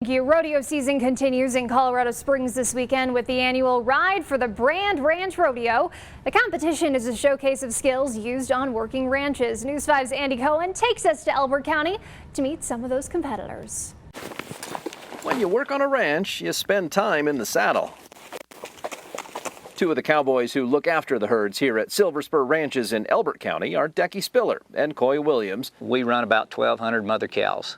Rodeo season continues in Colorado Springs this weekend with the annual Ride for the Brand Ranch Rodeo. The competition is a showcase of skills used on working ranches. News 5's Andy Cohen takes us to Elbert County to meet some of those competitors. When you work on a ranch, you spend time in the saddle. Two of the cowboys who look after the herds here at Silver Spur Ranches in Elbert County are Decky Spiller and Coy Williams. We run about 1,200 mother cows.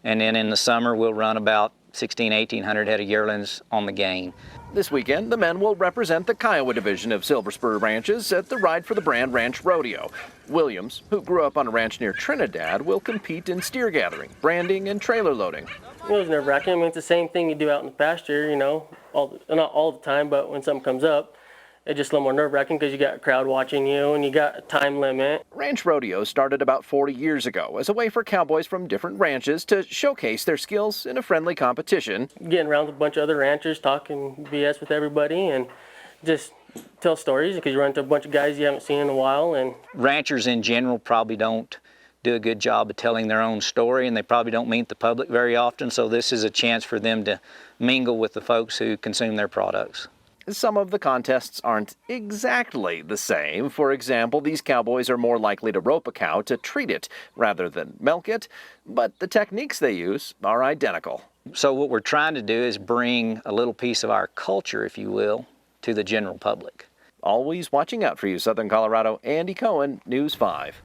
And then in the summer, we'll run about 1,800 head of yearlings on the gain. This weekend, the men will represent the Kiowa division of Silver Spur Ranches at the Ride for the Brand Ranch Rodeo. Williams, who grew up on a ranch near Trinidad, will compete in steer gathering, branding, and trailer loading. It was nerve-wracking. I mean, it's the same thing you do out in the pasture, you know, not all the time, but when something comes up, it's just a little more nerve-wracking because you got a crowd watching you and you got a time limit. Ranch rodeo started about 40 years ago as a way for cowboys from different ranches to showcase their skills in a friendly competition. Getting around with a bunch of other ranchers, talking BS with everybody, and just tell stories because you run into a bunch of guys you haven't seen in a while. And ranchers in general probably don't do a good job of telling their own story, and they probably don't meet the public very often, so this is a chance for them to mingle with the folks who consume their products. Some of the contests aren't exactly the same. For example, these cowboys are more likely to rope a cow to treat it rather than milk it, but the techniques they use are identical. So what we're trying to do is bring a little piece of our culture, if you will, to the general public. Always watching out for you, Southern Colorado. Andy Cohen, News 5.